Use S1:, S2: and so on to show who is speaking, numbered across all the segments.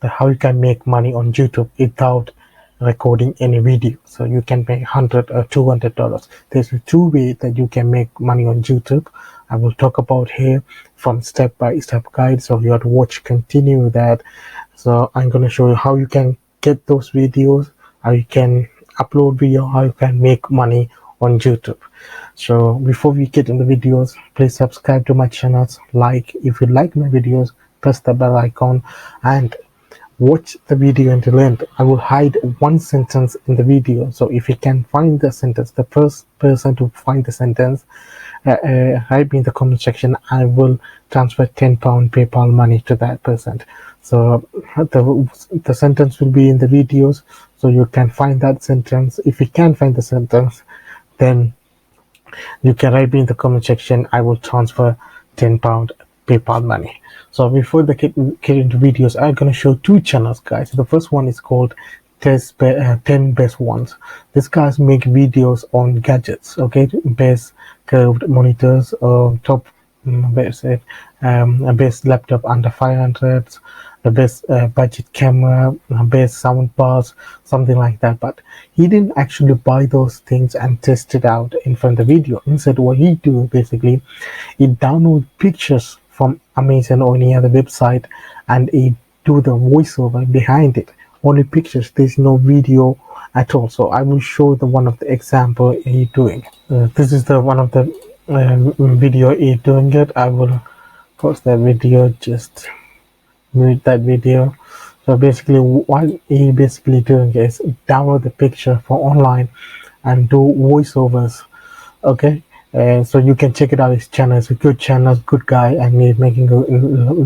S1: how you can make money on YouTube without recording any video. So you can make $100 or $200. There's two ways that you can make money on YouTube. I will talk about here from step-by-step guide. So you have to watch, continue that. So I'm going to show you how you can get those videos, how you can upload video, how you can make money on YouTube. So before we get in the videos, please subscribe to my channels. Like, if you like my videos, press the bell icon and watch the video until the end. I will hide one sentence in the video, so if you can find the sentence, the first person to find the sentence, write me in the comment section. I will transfer £10 PayPal money to that person. So the sentence will be in the videos, so you can find that sentence. If you can find the sentence, then you can write me in the comment section. I will transfer £10 PayPal money. So before they get into videos, I'm going to show two channels, guys. The first one is called 10 Best Ones. These guys make videos on gadgets, okay? Best curved monitors, top best laptop under 500, the best budget camera, best sound bars, something like that. But he didn't actually buy those things and test it out in front of the video. Instead, what he do basically, he download pictures from Amazon or any other website, and he do the voiceover behind it. Only pictures, there's no video at all. So I will show the one of the example he doing. This is the one of the video he doing it. I will post that video, just mute that video. So basically what he basically doing is download the picture from online and do voiceovers, okay? So you can check it out. His channel is a good channel, good guy, and he's making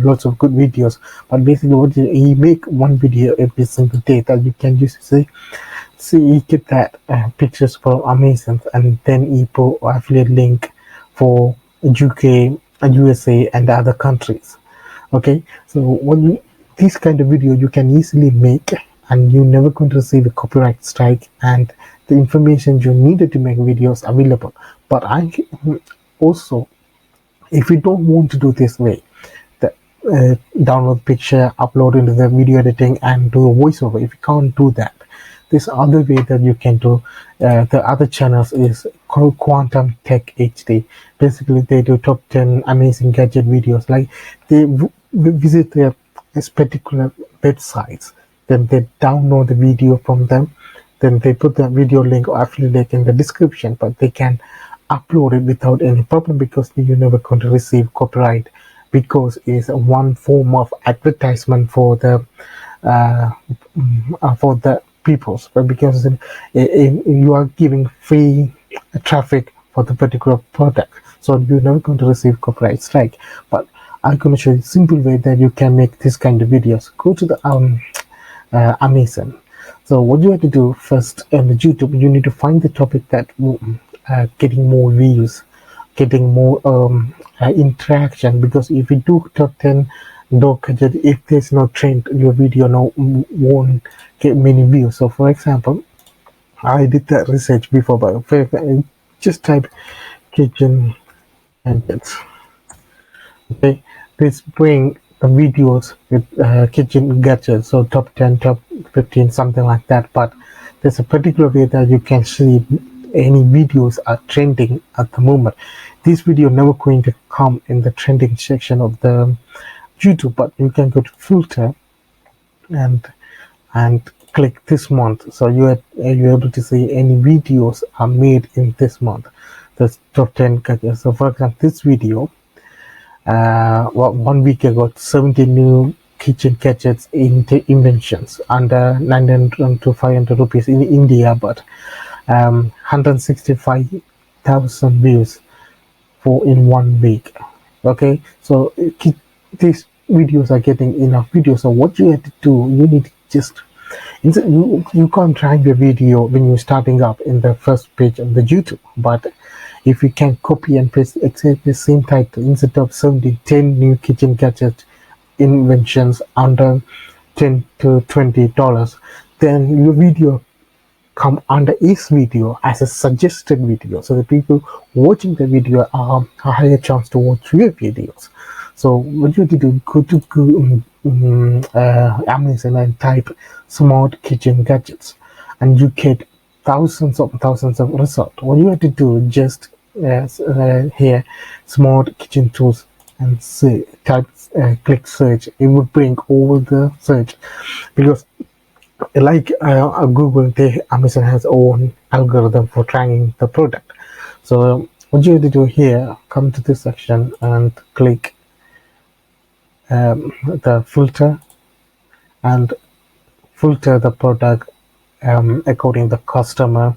S1: lots of good videos. But basically what he make one video every single day that you can use to see he get that pictures from Amazon, and then he put affiliate link for UK, USA, and other countries. Okay, so when this kind of video you can easily make, and you're never going to receive a copyright strike, and the information you needed to make videos available. But I also, if you don't want to do this way, the download picture, upload into the video editing, and do a voiceover, if you can't do that, this other way that you can do. The other channels is called Quantum Tech HD. Basically they do top 10 amazing gadget videos. Like they visit their particular websites, then they download the video from them, then they put the video link or affiliate link in the description, but they can upload it without any problem, because you're never going to receive copyright, because it's one form of advertisement for the peoples, but because you are giving free traffic for the particular product, so you're never going to receive copyright strike. But I'm going to show you a simple way that you can make this kind of videos. Go to the Amazon. So what you have to do first on the YouTube, you need to find the topic that getting more views, getting more interaction, because if you do top 10 dog gadget, if there's no trend, your video won't get many views. So for example, I did that research before, but just type kitchen gadgets, okay? This bring the videos with kitchen gadgets, so top 10, top 15, something like that. But there's a particular way that you can see any videos are trending at the moment. This video never going to come in the trending section of the YouTube, but you can go to filter and click this month, so you're able to see any videos are made in this month, the top 10 gadgets. So for example, this video, 1 week ago, 70 new kitchen gadgets inventions under 900 to 500 rupees in India, but 165,000 views for in 1 week. Okay, so these videos are getting enough videos. So what you have to do, you need to just, you can't drag your video when you're starting up in the first page of the YouTube, but if you can copy and paste exactly the same title, instead of 10 new kitchen gadget inventions under $10 to $20, then your video come under his video as a suggested video, so the people watching the video are a higher chance to watch your videos. So what you have to do, go to Amazon and type smart kitchen gadgets, and you get thousands of results. What you have to do just here smart kitchen tools and say, type click search. It will bring all the search, because like Google, Amazon has own algorithm for tracking the product. So what you have to do here, come to this section and click the filter, and filter the product according the customer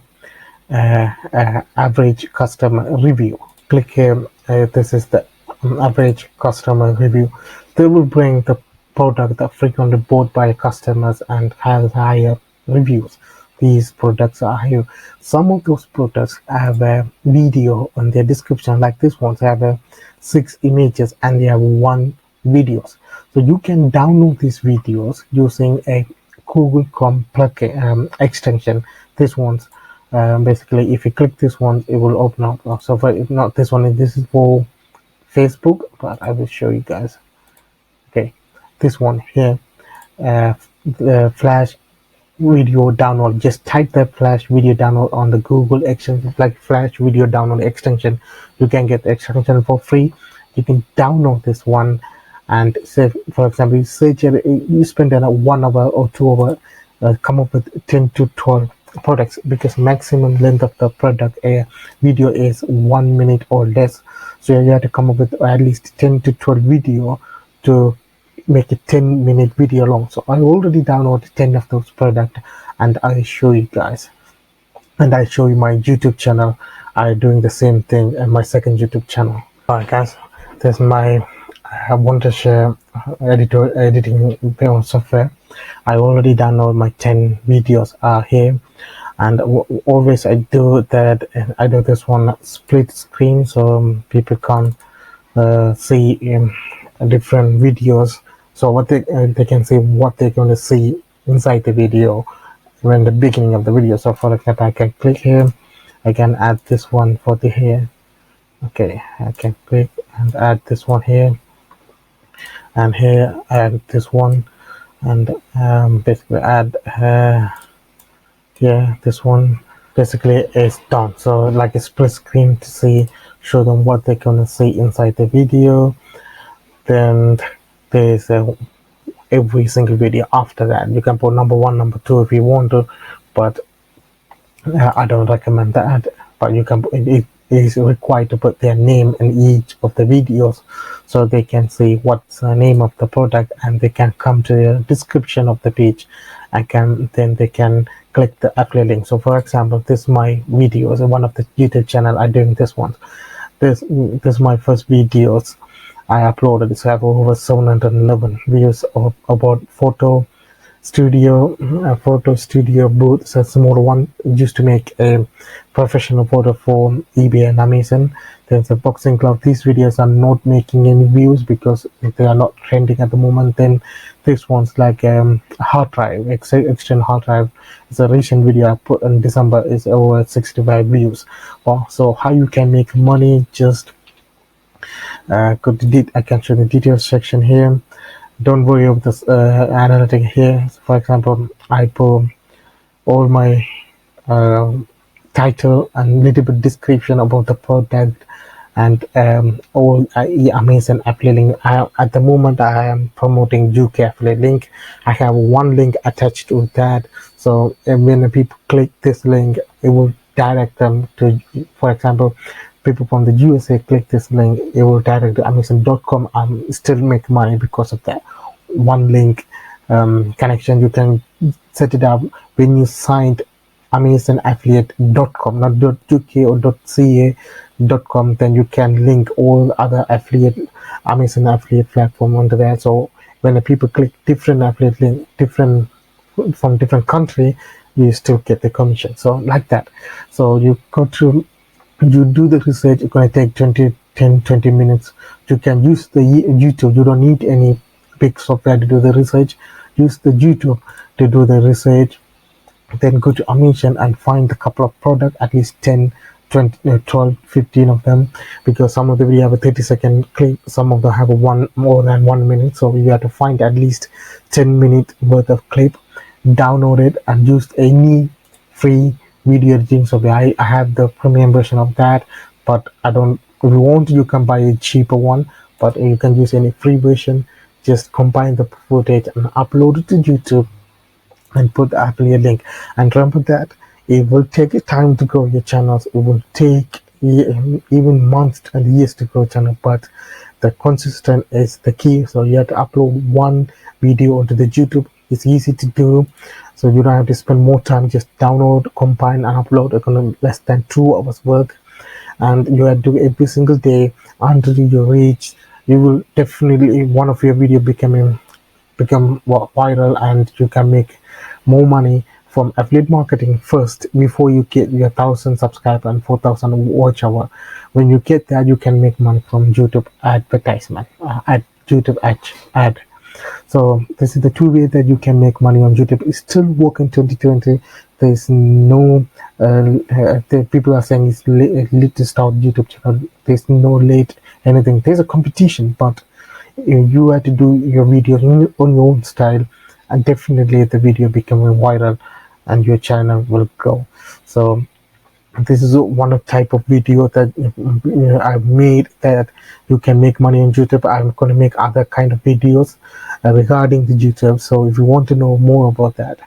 S1: average customer review. Click here. This is the average customer review. They will bring the product that frequently bought by customers and has higher reviews. These products are higher. Some of those products have a video on their description, like this one. They have 6 images and they have 1 videos. So you can download these videos using a Google Chrome plugin extension. This one's basically, if you click this one, it will open up. So for not this one, this is for Facebook, but I will show you guys. Okay, this one here, the Flash video download. Just type the Flash video download on the Google extension, like Flash video download extension. You can get the extension for free. You can download this one, and say, for example, you search it, you spend 1 hour or 2 hours, come up with 10 to 12 products, because maximum length of the product video is 1 minute or less. So you have to come up with at least 10 to 12 video to make a 10-minute video long. So I already downloaded 10 of those products, and I show you guys, and I show you my YouTube channel. I'm doing the same thing and my second YouTube channel. Alright guys, there's my Wondershare editing software. I already downloaded my 10 videos here, and always I do that. I do this one split screen, so people can see different videos, so what they can see what they're going to see inside the video when the beginning of the video. So for example, I can click here, I can add this one for the here. Okay, I can click and add this one here, and here add this one, and basically add yeah, this one basically is done. So like a split screen to show them what they're gonna see inside the video. Then there's every single video after that. You can put number 1, number 2 if you want to, but I don't recommend that. But you can, it is required to put their name in each of the videos, so they can see what's the name of the product, and they can come to the description of the page, and then they can click the affiliate link. So for example, this is my videos, one of the YouTube channel I'm doing this one. This is my first videos I uploaded. So I have over 711 views about photo studio booth. So small one, used to make a professional photo for eBay and Amazon. There's a boxing glove. These videos are not making any views because they are not trending at the moment. Then this one's like hard drive, external hard drive. It's a recent video I put in December, is over 65 views. Well, so how you can make money, just go to I can show the details section here. Don't worry about this analytic here. So for example, I put all my title and little bit description about the product, and all Amazon affiliate link. At the moment I am promoting UK affiliate link. I have one link attached to that, so when the people click this link, it will direct them to, for example, people from the USA click this link, it will direct to Amazon.com. I'm still make money because of that one link connection. You can set it up when you signed AmazonAffiliate.com, not .uk or .ca.com. Then you can link all other Amazon affiliate platform onto there. So when the people click different affiliate link, from different country, you still get the commission. So like that. So you go to, you do the research. It's going to take 10-20 minutes. You can use the YouTube. You don't need any big software to do the research. Use the YouTube to do the research. Then go to Amazon and find a couple of products, at least 10 12, 15 of them, because some of the video have a 30-second clip, some of them have a one more than 1 minute, so you have to find at least 10 minute worth of clip, download it and use any free video editing software. I have the premium version of that, but I don't, if you want, you can buy a cheaper one, but you can use any free version. Just combine the footage and upload it to YouTube and put the affiliate link. And remember that it will take time to grow your channels. It will take even months and years to grow channel, but the consistent is the key. So you have to upload one video onto the YouTube. It's easy to do, so you don't have to spend more time. Just download, combine and upload. It's gonna less than 2 hours work, and you have to do every single day until you reach. You will definitely one of your video become viral, and you can make more money from affiliate marketing first before you get your 1,000 subscribers and 4,000 watch hour. When you get that, you can make money from YouTube advertisement, YouTube ad. So this is the 2 ways that you can make money on YouTube. It still work in 2020. There's no the people are saying it's late to start YouTube channel. There's no late anything. There's a competition, but you have to do your video on your own style, and definitely the video becoming viral and your channel will grow. So this is one of type of video that I've made that you can make money on YouTube. I'm going to make other kind of videos regarding the YouTube. So if you want to know more about that,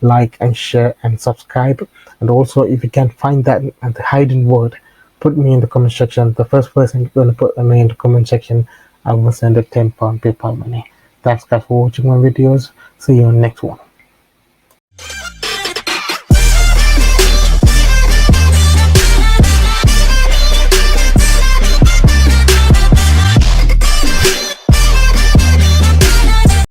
S1: like and share and subscribe. And also, if you can find that and the hidden word, put me in the comment section. The first person going to put me in the comment section, I will send a £10 PayPal money. Thanks guys for watching my videos. See you on next one.